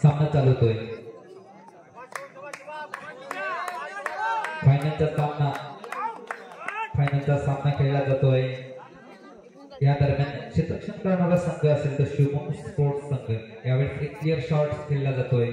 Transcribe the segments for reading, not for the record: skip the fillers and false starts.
सामना चालू होतोय फायनलचा सामना खेळला जातोय। या दरम्यान क्षेत्ररक्षण करणारा संघ असेल तर शुभम स्पोर्ट्स संघ यावेळी एक क्लिअर शॉट खेळला जातोय।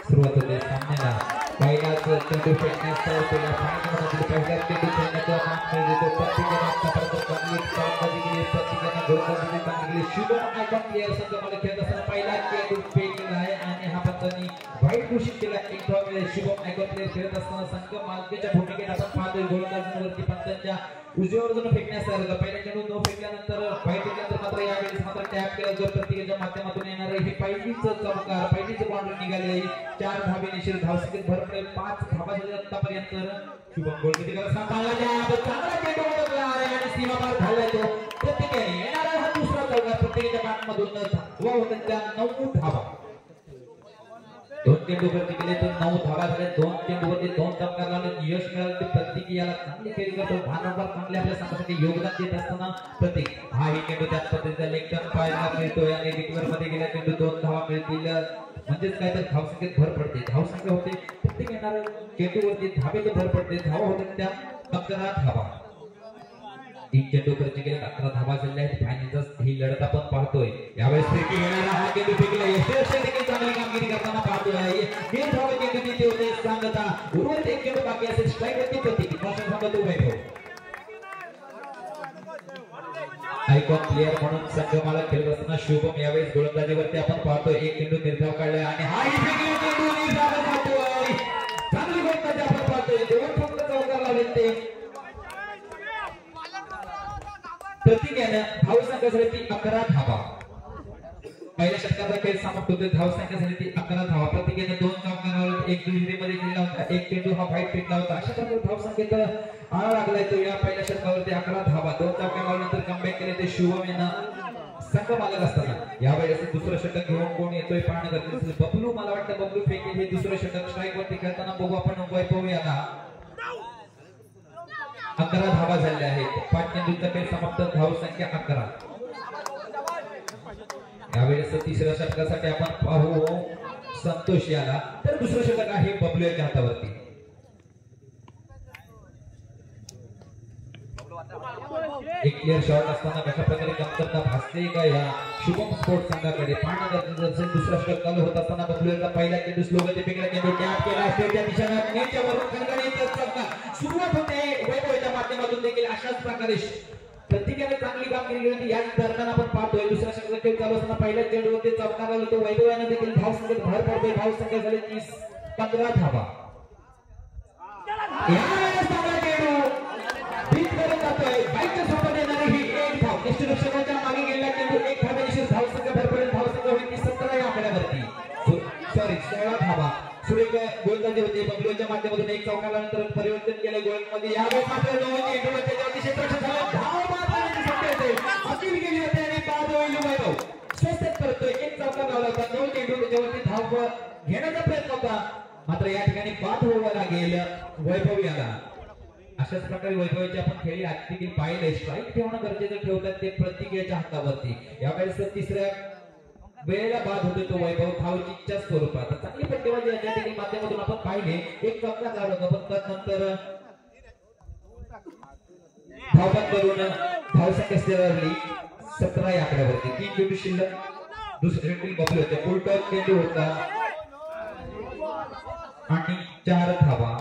सुरुवात होते सामन्याला पहिलाच चेंडू फेकण्यास तयार केला फायनलमधील पहिला चेंडू खेळण्याचा मान मिळतो प्रत्येकाने आतापर्यंत चांगली स्टार्टमध्ये गेली प्रत्येकाने गोलंदाजी चांगली केली। शुभम आयकॉन प्लेयर संघ मला खेळत असताना पहिला चेंडू फेकला आहे आणि हा पंचांनी वाईट घोषित केला। एक धाव मिळेल शुभम आयकॉन प्लेयर खेळत असताना संघ मालकीच्या भूमिकेत आपण पाहतोय गोलंदाजीवरती पंचांच्या उजव्या बाजूने फेकण्यास तयार होता। पहिला चेंडू न फेकल्यानंतर वाईट केल्यानंतर मात्र यावेळेस मात्र टॅप केला जो प्रत्येकाच्या माध्यमातून येणार आहे। ही पहिलीच चमकार पहिलीच बाउंड्री निघाली 4 धावे निश्चित धावसंख्येत भर पडेल 5 धावा झाल्या आतापर्यंत। शुभम गोलकीपर सांभाळला चांगला चेंडू उडवला आहे आणि सीमापार झाला तो प्रत्येकाने येणारा हा दुसरा चौकार प्रत्येकाच्या बॅटमधून धावा होतात त्या 9 धावा। 2 चेंडूवरती गेले तर 9 धावा झाल्या। 2 चेंडूवरती 2 चमकार लावले यश मिळाले ते प्रत्येक याला चांगली खेळी करतो भानोभार चांगले आपल्या संघासाठी योगदान देत असताना प्रत्येक हा ही चेंडू त्याच पद्धतीचा लेग टर्न पाहायला मिळतोय आणि रिकव्हर मध्ये गेला चेंडू 2 धावा मिळतील म्हणजेच काय तर धावसंख्येत भर पडते। धावसंख्या होते प्रत्येक येणाऱ्या चेंडूवरती धावेला भर पडते धावा होतात त्या 11 धावा। 3 चेंडूवरती गेले 11 धावा झाल्या आहेत। फायनलचा ही लढत आपण पाहतोय यावेळेस फेकी येणारा हा चेंडू फेकला यशस्वी देखील चांगली कामगिरी करताना पाहतोय। 3 धावा चेंडू देते होते सांगता उर्वरित 1 चेंडू बाकी असेल स्ट्राईक वरती प्रत्येकी मोशन संबंध वैभव आयकॉन प्लेयर म्हणून संघमाला खेळत असताना शुभम यावेळेस गोलंदाजीवरती आपण पाहतोय 1 चेंडू निर्धाव काढलाय आणि हा ही फेकी चेंडू निर्धाव जातोय। चांगली गोलंदाजी आपण पाहतोय 2 फक्त चौकार लावले ते प्रत्येकाने धावसंख्या झाली ती 11 धावा। पहिल्या षटकाचा खेळ समाप्त होतोय धावसंख्या झाली ती 11 धावा। प्रत्येकाने 2 चौकार 1 दुहेरीमध्ये केला होता 1 चेंडू हा फाईट फेकला होता। अशा प्रकारे धावसंख्येत आळा लागलाय तो या पहिल्या षटकावरती 11 धावा। 2 चौकार लावल्यानंतर कमबॅक केले ते शुभम यांना संघ मालक असताना यावेळेस दुसरं षटक घेऊन कोण येतोय पाहणं गरजेचं। बबलू मला वाटतं बबलू फेकेल हे दुसरं षटक स्ट्राईक वरती खेळताना बघू आपण वैभव याला 11 धावा झाल्या आहेत। 5 चेंडूचा खेळ समाप्त धावसंख्या 11। यावेळेस तिसऱ्या षटकासाठी आपण पाहू संतोष याला तर दुसरं षटक आहे बबलू याच्या हातावरती। एक क्लिअर शॉट असताना कशा प्रकारे कमतरता भासते का या शुभम स्पोर्ट्स संघाकडे पाहणं गरजेचं असेल। दुसरा षटक चालू होत असताना बबलू याचा पहिला चेंडू स्लोगती फेकला चेंडू टॅप केला स्टेटच्या दिशेने नेटच्यावरून खणखणीत सुरुवात होते वैभवच्या माध्यमातून देखील अशाच प्रकारे प्रत्येकाने चांगली कामगिरी केली। याच दरम्यान आपण पाहतोय दुसऱ्या षटकाचा खेळ चालू असताना पहिल्या चेंडूवरती चौकार लावला तो वैभव याने देखील धावसंख्येत भर पडतोय। धावसंख्या झाली 15 धावा। यावेळेस चांगला चेंडू बीट करत जातोय बाईकच्या सोबत येणारी ही 1 धाव क्षेत्ररक्षकाच्या मागे गेलेला चेंडू 1 धावेची धावसंख्या भर पडेल। धावसंख्या होती 17 या आकड्यावरती सॉरी 16 धावा। सुरेख गोलंदाजी होते बबलूच्या माध्यमातून 1 चौकार लावल्यानंतर परिवर्तन केलं गोलमध्ये। यावेळेस मात्र 2 चेंडू त्याच्यावरती क्षेत्ररक्षक झाला धाव मारण्याची शक्यता आहे अपील केली होती आणि बाद होईल वैभव स्वस्त करतोय 1 चौकार लावला होता 2 चेंडू त्याच्यावरती धाव घेण्याचा प्रयत्न होता मात्र या ठिकाणी बाद व्हावं लागेल वैभव याला। अशाच प्रकारे वैभवाची आपण खेळी आजदेखील पाहिले स्ट्राईक ठेवणं गरजेचं ठेवतात ते प्रत्येकाच्या हातावरती। यावेळेस तिसऱ्या वेळेला बाद होतो तो वैभव धावचीच्या स्वरूपात चांगली फटकेबाजी या ठिकाणी माध्यमातून आपण पाहिले एक चौका काढला पण त्यानंतर धावबाद करून धावसंख्या स्थिरावली 17 या आकड्यावरती 3 चेंडू शिल्लक दुसरे टीम बॉल होते फुल टॉस चेंडू होता आणि 4 धावा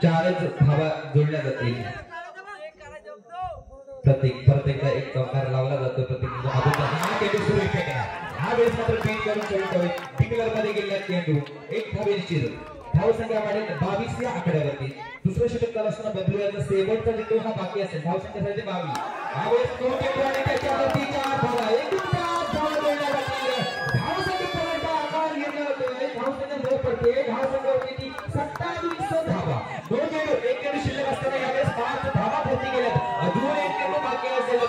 4च धावा जोडल्या जातील प्रत्येक एक चौकार लावला जातो प्रत्येक हा वेळेस मात्र बीट करून सोडतोय डिक्लेअर मध्ये गेलेला चेंडू एक धावेशीर धाव संख्या वाढेल 22 या आकड्यावरती दुसरं षटक चालू असताना बदलूयाचा शेवटचा चेंडू हा बाकी असेल धाव संख्या झाली 22 हा वेळेस तो चेंडू आणि त्याच्यावरती 4 धावा एकूण 4 धावा जोडल्या जातील धाव संख्येपर्यंत आकार घेण्यात होतोय धाव संख्या जवळ पडते धाव संख्येवरती 27 धावा दोन चेंडू एक चेंडू शिल्लक असताना यावेळेस 5 धावा भरती गेल्यात अजून एक चेंडू बाकी असेल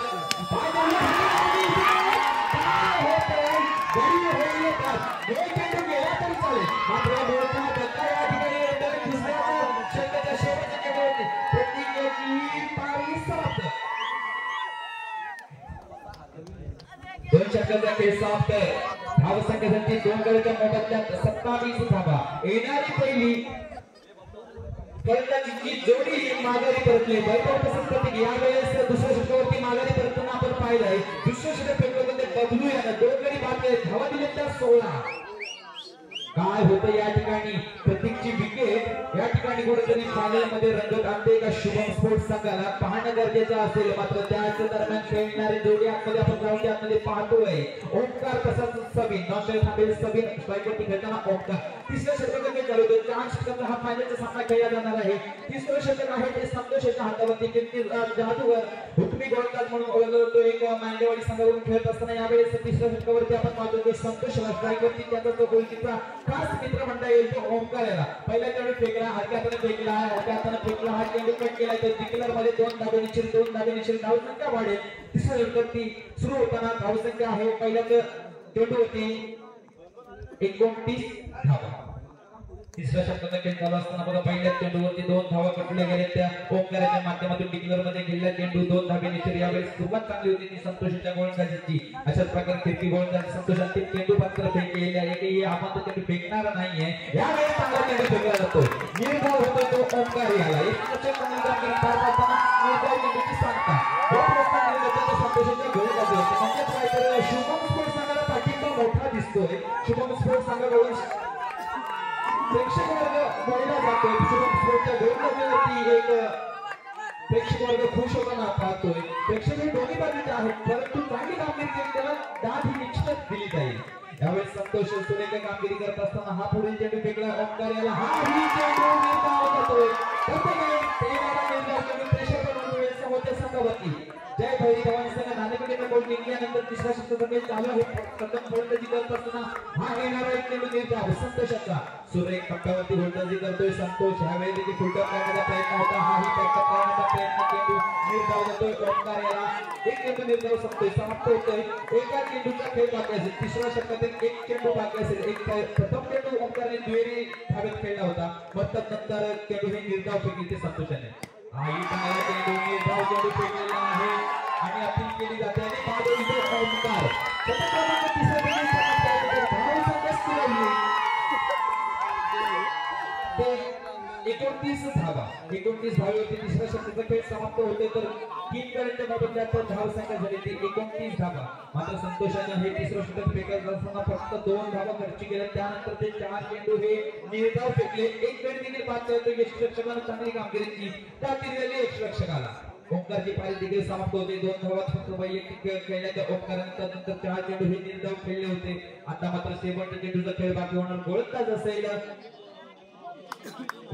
दोन षटकाचा खेळ समाप्त धाव संख्या झाली 2 गड्याच्या मोबदल्यात 27 धावा येणारी पहिली फलंदाजीची जोडी माघारी परतली वैभव प्रतीक यावेळेस दुसऱ्या षटकावरती माघारी परतताना आपण पाहिलंय दुसऱ्या षटक फेकमध्ये बदलू यानं 2 गडी बाकी धावा दिल्या त्या 16 काय होतं या ठिकाणी प्रतीकची विकेट या ठिकाणी कुठेतरी फायनल मध्ये रंगत आणते का शुभम स्पोर्ट्स संघाला पाहणं गरजेचं असेल मात्र त्याच दरम्यान खेळणारी जोडी आतमध्ये आपण जाऊन त्यामध्ये पाहतोय ओंकार तसाच सबीन नॉन थांबेल सबीन स्ट्रायकवरती खेळताना ओंकार तिसऱ्या षटकाकडे चालू होते 4 षटकाचा हा फायनलचा सामना खेळला जाणार आहे तिसरं षटक आहे ते संतोषच्या हातावरती किती जादूवर हुकमी गोलंदाज म्हणून ओळखला जातो एक मांडेवाडी संघावरून खेळत असताना यावेळेस तिसऱ्या षटकावरती आपण पाहतो की संतोषला स्ट्रायकवरती त्याचा जो गोलकीचा खास मित्र म्हणता येईल तो ओंकार याला पहिल्या चेंडू फेकला हलक्या हाताने फेकला हलक्या हाताने फेकला हा चेंडू कट केला तर डिक्लेअर मध्ये 2 धावे निश्चित धाव संख्या वाढेल तिसऱ्या षटकावरती सुरू होताना धाव संख्या आहे पहिल्याच चेंडू होती 29 धावा तिसऱ्या षटकाचा खेळ चालू असताना बघा पहिल्या चेंडूवरती 2 धावा कटल्या गेल्या त्या ओंकाराच्या माध्यमातून डिक्लेअर मध्ये गेलेला चेंडू 2 धावे निश्चित यावेळेस सुरुवात चांगली होती ती संतोषच्या गोलंदाजीची अशाच प्रकारे फिरकी गोलंदाज संतोषांनी चेंडू पात्र फेकलेले आहे की आपण तो चेंडू फेकणार नाहीये यावेळेस चांगला चेंडू फेकला जातो निर्धाव होतो तो ओंकार याला एक चेंडू कामगिरी पार पाडताना निर्धाव चेंडूची सांगता हे प्रस्ताव दिले जाते संतोषाच्या गोलंदाजी होते म्हणजे काय तर शुभम स्पोर्ट्स संघाला पाठिंबा मोठा दिसतोय शुभम स्पोर्ट्स संघाकडून प्रेक्षक वर्ग बोलला जातोय शुभम स्पोर्ट्सच्या गोलंदाजीवरती एक प्रेक्षक वर्ग खुश होताना पाहतोय प्रेक्षक हे दोन्ही बाजूचे आहेत परंतु चांगली कामगिरी केली त्याला दाद ही निश्चितच दिली जाईल यावेळेस संतोष सुरेख कामगिरी करत असताना हा पुढील चेंडू फेकला ओंकार याला हा ही चेंडू निर्धाव जातोय प्रेशर बनवून समोरच्या संघावरती जय भैरी भवानी संघ नाणेपेठेचा गोल जिंकल्यानंतर तिसऱ्या षटकाचा खेळ चालू आहे प्रथम गोलंदाजी करत असताना हा येणारा एक चेंडू निर्धाव संतोषाचा सुरेख टप्प्यावरती गोलंदाजी करतोय संतोष ह्यावेळी देखील फुलटॉप करण्याचा प्रयत्न होता हाही टप्प्यात करण्याचा प्रयत्न चेंडू निर्धाव जातोय ओंकार याला एक चेंडू निर्धाव संपतोय समाप्त होतोय एका चेंडूचा खेळ बाकी असेल तिसऱ्या षटकातील एक चेंडू बाकी असेल एक प्रथम चेंडू ओंकारने दुहेरी धावेत खेळला होता मग नंतर चेंडू हे निर्धाव फेकले ते संतोषाने आई चांगला चेंडू निर्धाव चेंडू फेकलेला आहे आणि अपील केली जाते आणि बाद होईल ओंकार षटक क्रमांक तिसऱ्या धाव संख्या स्थिरावली ते 29 धावा 29 धावेवरती तिसऱ्या षटकाचा खेळ समाप्त होते तर 3 गड्यांच्या मोबदल्यात धाव संख्या झाली ती 29 धावा मात्र संतोषाने हे तिसरं षटक फेकत असताना फक्त 2 धावा खर्ची केल्या त्यानंतर ते 4 चेंडू हे निर्धाव फेकले एक गड देखील बाद करतो यष्टिरक्षकाने चांगली कामगिरी केली त्या दिलेली यष्टिरक्षकाला ओंकारची पारी देखील समाप्त होते 2 धावात फक्त वैयक्तिक खेळण्याच्या ओंकारानंतर नंतर 4 चेंडू हे निर्धाव खेळले होते आता मात्र शेवटच्या चेंडूचा खेळ बाकी होणार गोलंदाज असेल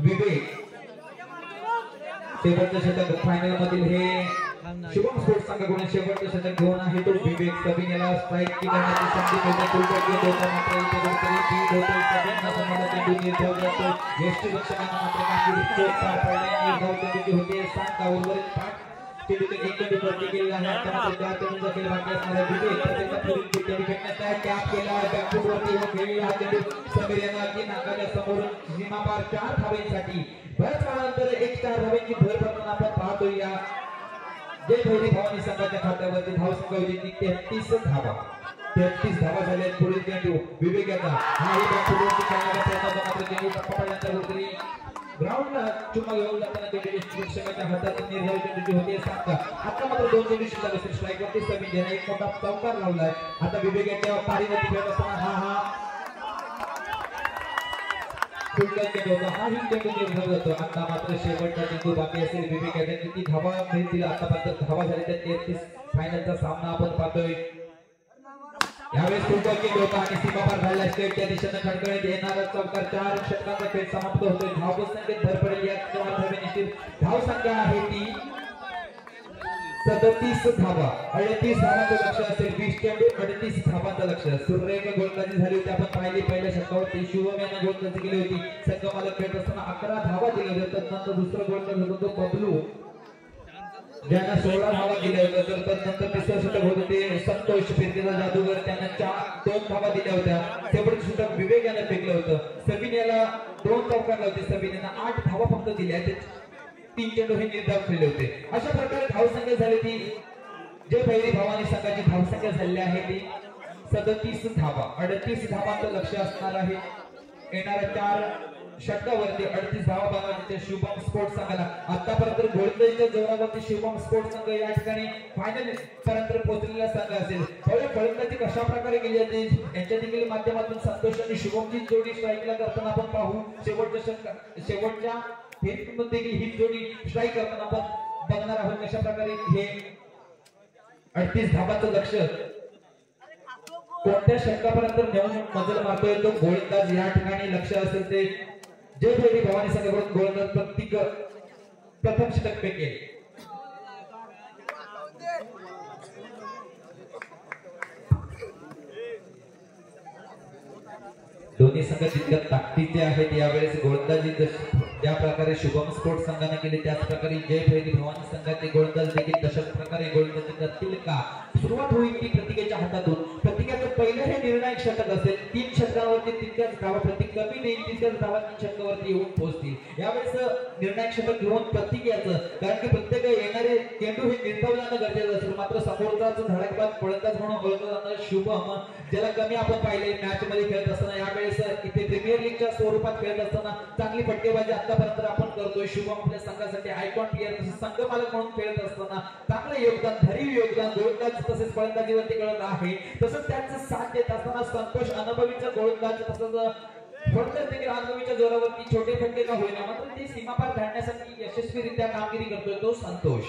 विवेक शेवटचं षटक फायनल मधील हे शुभम स्पोर्ट्स संघाकडून शेवटचं षटक घेऊन आहे तो विवेक सबीन याला स्ट्राईक करण्याची संधी मिळते फुलटॉप घेत होता मात्र इथे कुठेतरी बीड होतोय सबीनला समोरला चेंडू निर्धाव जातो यष्टिरक्षकांना मात्र कामगिरी चोख पार पाडली निर्धाव चेंडूची होते 7 उर्वरित 5 चेंडूचे एक चेंडू भरती केलेला आहे आता मात्र 4 चेंडूचा खेळ बाकी असणारा विवेक त्याचा पुढील चेंडू फेकण्याचा कॅप केला बॅकफुटवरती हा खेळलेला हा चेंडू समीर यांना की नाकाच्या समोरून सीमापार 4 धावेसाठी बऱ्याच काळानंतर एक 4 धावेची भर पडताना आपण पाहतोय या जय भैरी भवानी संघाच्या खात्यावरती धावसंख्या होती 33 धावा. 33 धावा झाल्या. पुढील चेंडू विवेक यांना हा एक फुटबॉलची खेळण्याचा प्रयत्न मात्र चेंडू टप्पापर्यंत होती. ग्राउंडला चुम्मा घेऊन जाताना चेंडू शिक्षकाच्या हातात निर्धारित चेंडूची होती. सांगा आता मात्र 2 चेंडू शिल्लक असतील. स्ट्राईकवरती समीर यांना एक मोठा चौकार लावलाय. आता विवेक यांच्या पारीवरती खेळत असताना हा फुटबॉल चेंडू होता. हा ही चेंडू निर्धार जातो. आता मात्र शेवटचा चेंडू बाकी असेल. विवेक यांना किती धावा मिळतील आतापर्यंत धावा झाली त्या 33. फायनलचा सामना आपण पाहतोय. यावेळेस फुटबॉल चेंडू होता आणि सीमापार झाला. स्टेटच्या दिशेने खडखडत येणारा चौकार. 4 षटकांचा खेळ समाप्त होतोय. धावसंख्येत भर पडेल. या निश्चित धावसंख्या आहे ती 37 धावा. 38 धावांचं लक्ष असेल. 20 चेंडू 38 धावांचं लक्ष. सुरेख गोलंदाजी झाली होती. आपण पाहिली पहिल्या षटकावरती शुभम यांना गोलंदाजी केली होती. संघमालक खेळत असताना 11 धावा दिल्या होत्या. नंतर दुसरा गोलंदाज होता तो बबलू ज्यांना 16 धावा दिल्या होत्या. तर नंतर तिसरं षटक होतं ते संतोष फिरतीचा जादूगर त्यांना 2 धावा दिल्या होत्या. शेवटचं षटक विवेक यांना फेकलं होतं. सबिन याला 2 चौकार लावते. सबिन यांना 8 धावा फक्त दिल्या. 3 चेंडू हे निर्धाव केले होते. अशा प्रकारे धावसंख्या झाली ती जय भैरी भवानी संघाची धावसंख्या झाली आहे ती 37 धावा. 38 धावांचं लक्ष असणार आहे. येणाऱ्या 4 षटकावरती 38 धावा बनवायच्या शुभम स्पोर्ट्स संघाला. आतापर्यंत गोलंदाजीच्या जोरावरती शुभम स्पोर्ट्स संघ या ठिकाणी फायनल पर्यंत पोहोचलेला संघ असेल. फलंदाजी कशा प्रकारे केली जाते यांच्या देखील माध्यमातून संतोष आणि शुभमची जोडी स्ट्राईकला करताना आपण पाहू. शेवटच्या फेरीमध्ये ही जोडी स्ट्राईक करताना आपण बघणार आहोत कशा प्रकारे हे 38 धावांचं लक्ष कोणत्या षटकापर्यंत नेऊन मजल मारतोय तो गोलंदाज या ठिकाणी लक्ष असेल. ते जय भैरी भवानी संघाकडून गोलंदाज प्रथम षटक फेकेल. दोन्ही संघ जितक्या ताकदीचे आहेत यावेळेस गोलंदाजी ज्या प्रकारे शुभम स्पोर्ट्स संघाने केली त्याच प्रकारे जय भैरी भवानी संघाचे गोलंदाज देखील तशाच प्रकारे गोलंदाजी करतील का. सुरुवात होईल ती प्रतीकेच्या हातातून. प्रतीकेचं पहिलं हे निर्णायक षटक असेल. 3 षटकावरती तितक्याच धावा प्रतीक कमी नाही तितक्याच धावा 3 षटकावरती येऊन पोहोचतील. यावेळेस निर्णायक षटक घेऊन प्रतीकेचं कारण की प्रत्येक येणारे चेंडू हे निर्धाव जाणं गरजेचं असेल. मात्र समोरचाच धडाकेबाज गोलंदाज म्हणून ओळखला जाणारा शुभम ज्याला कमी आपण पाहिले मॅच मध्ये खेळत असताना यावेळेस इथे प्रीमियर लीगच्या स्वरूपात खेळत असताना चांगली फटकेबाजी आतापर्यंत आपण करतोय. शुभम आपल्या संघासाठी आयकॉन प्लेयर संघ मालक म्हणून खेळत असताना चांगलं योगदान भरीव योगदान गोलंदाज तसेच फलंदाजीवरती करत आहे. तसंच त्यांचं साथ देत असताना संतोष अनुभवीचा गोलंदाज तसंच फलंदाज देखील अनुभवीच्या जोरावरती छोटे फटके का होईना मात्र ते सीमापार धाडण्यासाठी यशस्वीरित्या कामगिरी करतोय तो संतोष.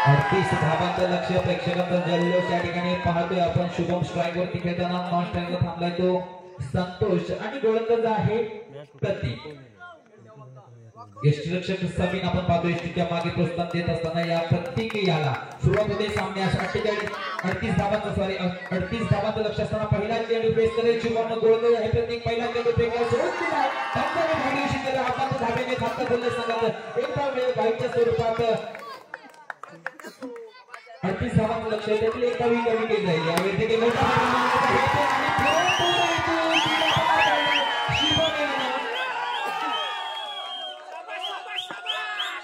अडतीस धावांचं लक्ष प्रेक्षकांचा जल्लोष या ठिकाणी पाहतोय आपण. शुभम स्ट्राईक वरती खेळताना नॉन स्ट्राईकवर थांबलाय तो संतोष आणि गोलंदाज आहे प्रतीक. यष्टीरक्षक समीन आपण पाहतोय यष्टीच्या मागे प्रोत्साहन देत असताना या प्रतीक याला सुरुवात होते सामन्यास 38 धावांचं लक्ष असताना पहिला चेंडू फेस करेल शुभम. गोलंदाज आहे प्रतीक. पहिला चेंडू फेकला हातात धाब्याने खातं बोलले संघाचं एकदा वेळ बाईकच्या स्वरूपात 38 धावांचं लक्ष त्यातील एक कमी केली जाईल. यावेळी देखील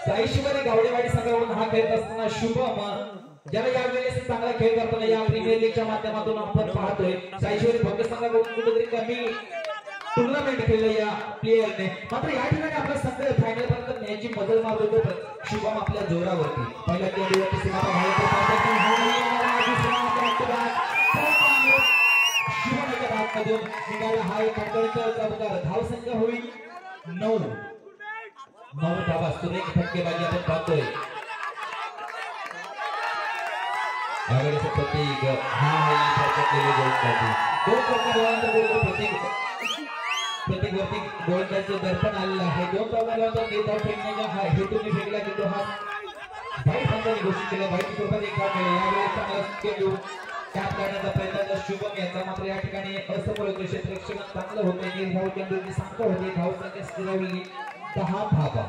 साईशिवारी गावडेवाडी संघाकडून हा खेळत असताना शुभम ज्याला यावेळेस चांगला खेळ करताना या प्रीमियर लीगच्या माध्यमातून आपण पाहतोय. साईशिवारी भक्त संघाकडून कुठेतरी कमी टुर्नामेंट खेळलं या प्लेयरने मात्र या ठिकाणी आपला संघ फायनल पर्यंत न्यायची मदत मारतो शुभम आपल्या जोरावरती. पहिल्या चेंडूवरती शुभमच्या भागातून निघाला हा एक चौकार. धावसंख्या होईल 9 धावा. सुरेख फटकेबाजी आपण पाहतोय यावेळेस प्रतीक हा प्रतीक वरती गोलंदाजीचं दर्पण आलेलं आहे. 2 चौकारांचा निर्धाव फेकण्याच्या हेतूने फेकला गेलो. हा वाईट पंचाने घोषित केला. वाईट स्वरूपात एक काम केलं. यावेळेस चांगला चेंडू कॅप करण्याचा प्रयत्न शुभम यांचा मात्र या ठिकाणी असफल होतो. क्षेत्ररक्षण चांगलं होतं. निर्धाव चेंडूची संख्या होती. धावसंख्या स्थिरावली 10 धावा.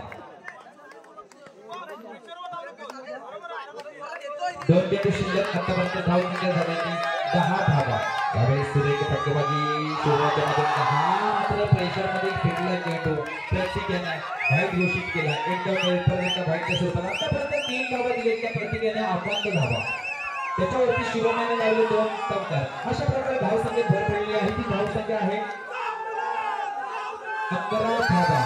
2 चेंडू शिल्लक आतापर्यंत धाव संख्या झाल्याने 10 धावा यावेळी सुरेख फटकेबाजी सुरुवातीमध्ये 10 मात्र प्रेशर मध्ये फेकला चेंडू प्रत्येकाने वाईट घोषित केला एकदम पर्यंत वाईटच्या स्वरूपात आतापर्यंत 3 धावा दिलेल्या प्रत्येकाने अपंग धावा त्याच्यावरती शिवमाने लावले 2 चौकार अशा प्रकारे धाव संख्येत भर पडली आहे ती धाव संख्या आहे 11 धावा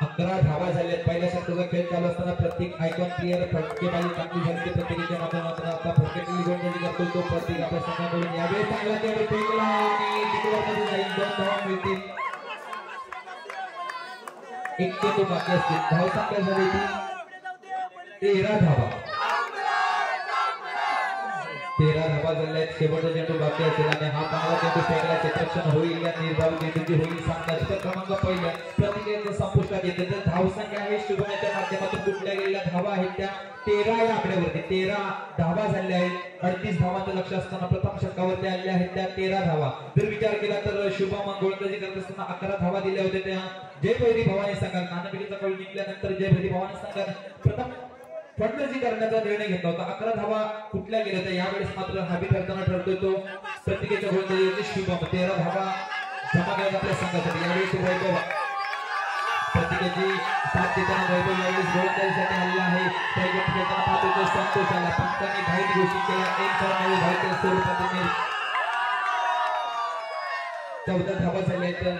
11 धावा झाल्यात पहिल्या षटकाचा खेळ चालू असताना प्रत्येक आयकॉन प्लेयर फटकेबाजी चांगली झाली प्रत्येकाच्या माध्यमातून आता फटकेबाजी गोलंदाजी करतो तो प्रत्येक आपल्या संघाकडून यावेळी चांगला चेंडू फेकला आणि जिंकण्यामध्ये जाईल 2 धावा मिळतील एक चेंडू बाकी असतील धाव संख्या झाली ती 13 धावा 13 धावा झाल्यात शेवटचा चेंडू बाकी असेल आणि हा चांगला चेंडू फेकला क्षेत्ररक्षण होईल या निर्धाव चेंडूची होईल सामना क्रमांक पहिला प्रतिक्रियेचं संपुष्टात येते तर धाव संख्या आहे शुभमच्या माध्यमातून कुठल्या गेलेल्या धावा आहेत त्या 13 या आकड्यावरती 13 धावा झाल्या आहेत 38 धावांचं लक्ष असताना प्रथम षटकावरती आलेल्या आहेत त्या 13 धावा जर विचार केला तर शुभम गोलंदाजी करत असताना 11 धावा दिल्या होत्या त्या जय भैरी भवानी संघात नाणेफेकीचा कौल जिंकल्यानंतर जय भैरी भवानी संघात प्रथम फटकेबाजी करण्याचा निर्णय घेतला होता 11 धावा कुठल्या गेल्या होत्या यावेळेस मात्र हवी ठरताना ठरतोय तो प्रत्येकाच्या गोलंदाजीचे शुभम 13 धावा जमा करत आपल्या संघासाठी यावेळेस वैभव प्रत्येकाची साथ देताना वैभव यावेळेस गोलंदाजीसाठी हल्ला आहे त्या खेळताना पाहतो तो संतोष आला पंचांनी धाईत घोषित केला एक धाव धाईच्या स्वरूपात 14 धावा झाल्या तर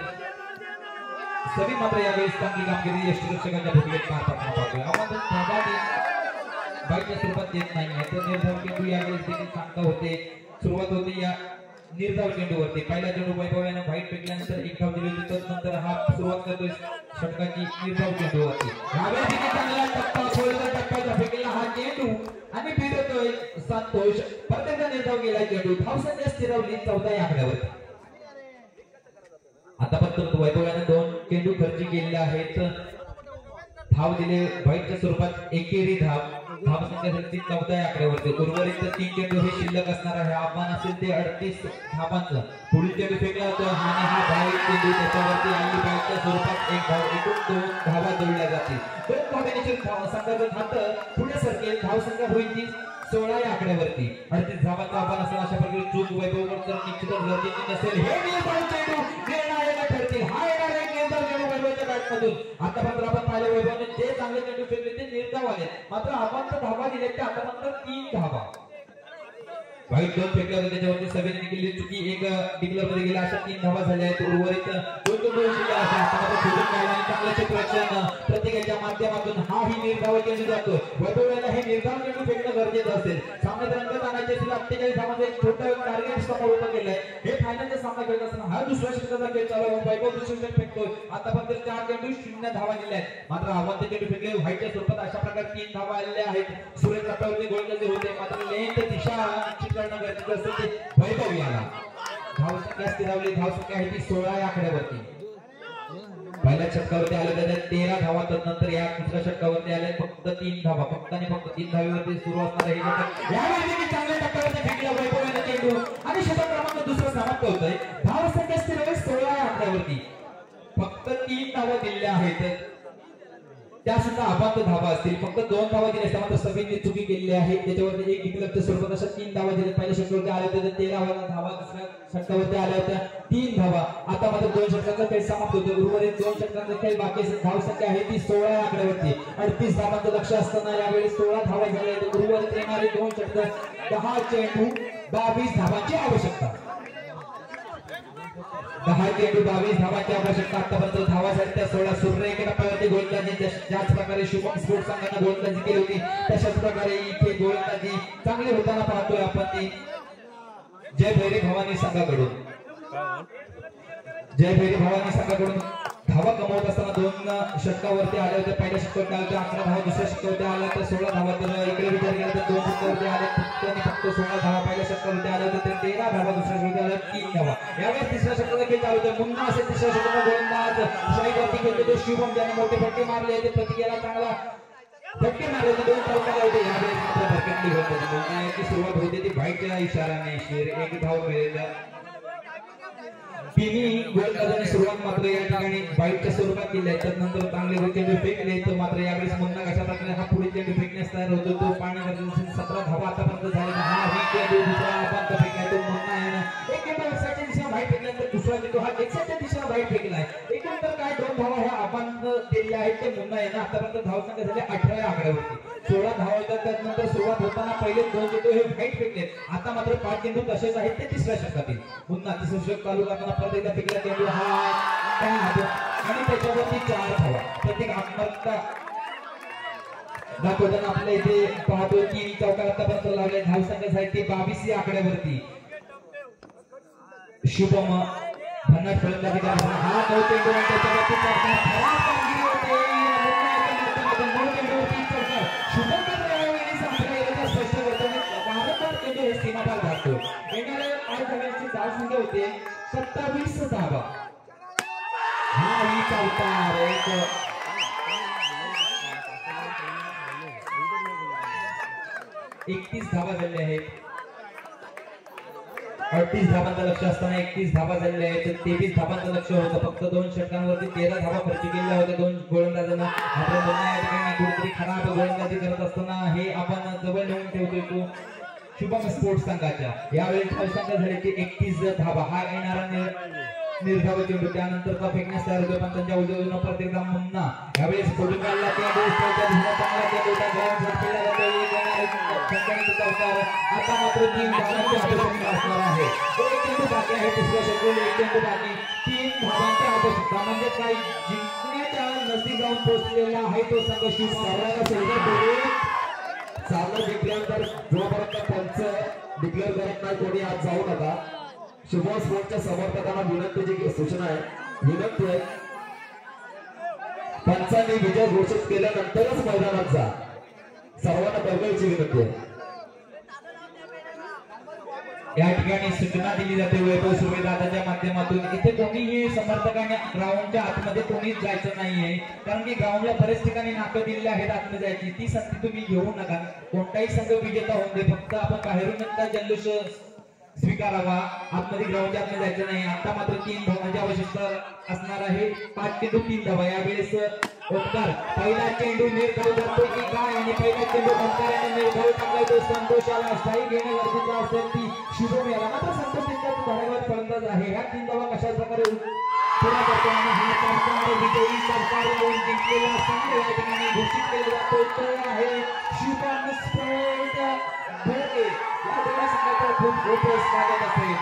सभी मात्र यावेळेस चांगली कामगिरी यष्टिरक्षकांच्या भूमिकेत मारताना पाहतोय आपण धावा बाईच्या स्वरूपात देत नाही तर निर्धाव चेंडू यावेळेस देखील सांगता होते सुरुवात होते या निर्धाव चेंडूवरती पहिला चेंडू वैभवाने व्हाईट फेकल्यानंतर एक धाव दिली होती नंतर हा सुरुवात करतोय षटकाची निर्धाव चेंडूवरती यावेळेस देखील चांगला टप्पा गोलचा टप्प्याचा फेकलेला हा चेंडू आणि भिडतोय संतोष प्रत्येकदा निर्धाव गेला चेंडू धाव संख्या स्थिरावली 14 या आकड्यावरती आतापर्यंत वैभवाने 2 चेंडू खर्ची केलेले आहेत धाव दिले व्हाईटच्या स्वरूपात एकेरी धाव संख्या झाली 14 या आकड्यावरती उर्वरित 3 चेंडू हे शिल्लक असणार आहे आव्हान असेल ते 38 धावांचं पुढील चेंडू फेकला होता आणि हा व्हाईट चेंडू त्याच्यावरती आणि व्हाईटच्या स्वरूपात एक धाव एकूण 2 धावा जोडल्या जातील 2 धावांची संघाचा खातं पुढे सरकेल धाव संख्या होईल ती 16 या आकड्यावरती 38 धावांचा आव्हान असेल अशा प्रकारे चूक वैभववर तर निश्चितच गरजेची नसेल हे निर्धाव चेंडू निर्णायक ठरतील हा येणार एक निर्धाव चेंडू वैभवच्या बॅटमधून आतापर्यंत आपण पाहिलं वैभवने जे चांगले चेंडू फेकले ते निर्धाव आले मात्र आपण धावा दिले ते आतापर्यंत 3 धावा व्हाईट 2 फेकले होते त्याच्यावरती सगळ्यांनी केलेली चुकी एक डिक्लेअर मध्ये गेला अशा 3 धावा झाल्या आहेत उर्वरित 2 चेंडू शिल्लक आहे आतापर्यंत शोधून काढला आणि चांगलं क्षेत्ररक्षण प्रत्येकाच्या माध्यमातून हा ही निर्धाव चेंडू जातो वैभवला हे निर्धाव चेंडू फेकणं गरजेचं असेल सामन्यात रंगत आणायचे असेल 48 धावांचं एक छोटं टार्गेट समोर उभं केलंय हे फायनलचा सामना खेळत असताना हा दुसऱ्या षटकाचा खेळ चालू आहे वैभव दुसऱ्या षटक फेकतोय आतापर्यंत 4 चेंडू 0 धावा दिल्या आहेत मात्र आव्हान चेंडू फेकले व्हाईटच्या स्वरूपात अशा प्रकारे 3 धावा आलेल्या आहेत सुरेश टप्प्यावरती गोलंदाजी होते मात्र लेंथ दिशा निश्चित करणं गरजेचं असतं ते वैभव याला धाव संख्या स्थिरावली धाव संख्या आहे ती 16 या आकड्यावरती पहिल्या षटकावरती आले तर 13 धावा नंतर या दुसऱ्या षटकावरती आले फक्त 3 धावा फक्त 3 धावेवरती सुरू असणार आहे यावेळी चांगल्या टप्प्यावरती फेकला वैभवाने चेंडू आणि षटक क्रमांक दुसरा समाप्त होतोय धाव संख्या स्थिरावली 16 या आकड्यावरती फक्त 3 धावा दिलेल्या आहेत त्या सुद्धा अबाध धावा असतील फक्त 2 धावा दिल्या असतात मात्र सगळ्यांनी चुकी केलेली आहे त्याच्यावरती एक डिक्लेअरच्या स्वरूपात अशा 3 धावा दिल्या पहिल्या षटकावरती आल्या होत्या 13 धावा दुसऱ्या षटकावरती आल्या होत्या 3 धावा आता मात्र 2 षटकांचा खेळ समाप्त होतो उर्वरित 2 षटकांचा खेळ बाकी धाव संख्या आहे ती 16 या आकड्यावरती 38 धावांचं लक्ष असताना यावेळी 16 धावा झाल्या आहेत उर्वरित येणारे 2 षटक 10 चेंडू 22 धावांची आवश्यकता 10 चेंडू 22 धावांची आवश्यकता आतापर्यंत धावा झाल्या त्या 16 सुरेख टप्प्यावरती गोलंदाजी ज्याच प्रकारे शुभम स्पोर्ट्स संघाने गोलंदाजी केली होती तशाच प्रकारे इथे गोलंदाजी चांगली होताना पाहतोय आपण ती जय भैरी भवानी संघाकडून धावा कमवत असताना 2 षटकावरती आले होते पहिल्या षटकावरती आले होते 11 धावा दुसऱ्या षटकावरती आल्या तर 16 धावा तर इकडे विचार केला तर 2 षटकावरती आले फक्त 16 धावा पहिल्या षटकावरती आले होते 13 धावा दुसऱ्या षटकावरती आल्या 3 धावा यावेळेस तिसऱ्या षटकाचा खेळ चालू होता मुन्ना असेल तिसऱ्या षटकाचा गोलंदाज शाहीवरती खेळतो तो शुभम ज्याने मोठे फटके मारले होते प्रतिकेला चांगला फटके मारले होते 2 चौकार होते यावेळेस मात्र भरकटली होती मुन्नाची सुरुवात होती ती व्हाईटच्या इशाराने शेर एक धाव मिळेल तिन्ही गोलंदाजांनी सुरुवात मात्र या ठिकाणी बाईटच्या स्वरूपात केली आहे. त्यानंतर चांगले चेंडू फेकले तर मात्र यावेळेस मुन्ना कशा प्रकारे हा पुढे चेंडू फेकण्यास तयार होतो तो पाणी गरजेचे 17 धावा आतापर्यंत झाले. हा ही चेंडू दुसरा आपण फेकलाय तो मुन्ना आहे. एक चेंडू एक्साच्या दिशेने बाईट फेकल्यानंतर दुसरा चेंडू हा एक्साच्या दिशेने बाईट फेकलाय. एकूण काय 2 धावा ह्या आपण दिलेल्या आहेत ते मुन्ना आहे ना. आतापर्यंत धावसंख्या झाले 18 आकड्यावरती 16 धावा होतात. त्यानंतर सुरुवात होताना पहिले 2 चेंडू हे बाईट फेकले. आता मात्र 5 चेंडू तसेच आहेत ते तिसऱ्या षटकातील. मुन्ना तिसरा षटक चालू करताना परत एकदा फेकला चेंडू हा आणि त्याच्यावरती 4 धावा. प्रत्येक आत्महत्या दाखवताना आपल्या इथे पाहतो की चौकार आतापर्यंत लावले. धावसंख्या झाली ती 22 या आकड्यावरती. शुभम भन्नाट फलंदाजी करताना हा 9 चेंडू आणि त्याच्यावरती खराब कामगिरी होते. शुभम स्पष्ट करतो वारंवार चेंडू हे सीमापार धावतो. येणाऱ्या 8 धाव्यांची धावसंख्या होते 27 धावा. हा ही चौथा 31 धावा झालेल्या आहेत. 38 धावांचं लक्ष असताना 31 धावा झालेल्या आहेत. 23 धावांचं लक्ष होतं. फक्त 2 षटकांवरती 13 धावा खर्च केलेल्या होत्या 2 गोलंदाजांना. आपल्या पुन्हा या ठिकाणी कुठेतरी खराब गोलंदाजी करत असताना हे आपण जवळ नेऊन ठेवतोय तो शुभम स्पोर्ट्स संघाच्या. यावेळी धावसंख्या झाली ती 31 धावा. हा येणारा निर्धाव चेंडू त्यानंतरचा फेकण्यास तयार होतो पण त्यांच्या उजवीनं परत एकदा मुन्ना यावेळेस फोडून काढला. चांगला चेंडू केला जातो. आता मात्र 3 धावांची आवश्यकता असणार आहे. 1 चेंडू बाकी आहे. तिसऱ्या षटकात 1 चेंडू बाकी. 3 धावांची आवश्यकता म्हणजे काय जिंकण्याच्या नजदीक जाऊन पोहोचलेला आहे तो संघ शिव सामना जिंकल्यानंतर जोपर्यंत पंच डिक्लेअर करत नाही कोणी आज जाऊ नका. शुभम स्पोर्ट्सच्या समर्थकांना विनंतीची सूचना आहे. विनंती आहे पंचांनी विजय घोषित केल्यानंतरच मैदानात जा. सर्वांना बघायची विनंती आहे. या ठिकाणी सूचना दिली जाते वैभव सुर्वेदादाच्या माध्यमातून. इथे कोणीही समर्थकांनी ग्राउंडच्या आतमध्ये कोणीच जायचं नाहीये कारण की ग्राउंडला बरेच ठिकाणी नाकं दिलेली आहेत आतमध्ये जायची. ती संधी तुम्ही घेऊ नका. कोणताही संघ विजेता होऊन दे फक्त आपण बाहेरून जल्लोष स्वीकारावा. आतमध्ये ग्राउंडच्या आतमध्ये जायचं नाही. आता मात्र 3 धावांची आवश्यकता असणार आहे. 5 चेंडू 3 धावा. यावेळेस ओंकार पहिला चेंडू निर्धाव करतो की काय आणि पहिला चेंडू ओंकाराने निर्धाव टाकलाय तो संतोषाला. स्ट्राईक घेणे गरजेचं असेल ती शुभम याला. मात्र संतोष त्यांचा धाडेवर फलंदाज आहे. ह्या 3 धावा कशा प्रकारे पुरा करतो आणि हा सरकार विजयी सरकार येऊन जिंकलेला संघ या ठिकाणी घोषित केला जातो तो आहे शुभम स्पोर्ट भोगे. या दोन्ही संघाचा खूप खूप स्वागत असेल.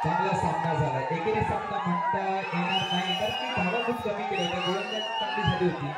चांगला सामना झाला. एकेरी सामना म्हणता येणार नाही कारण की धावा खूप कमी केल्या होत्या. गोलंदाजी चांगली झाली होती.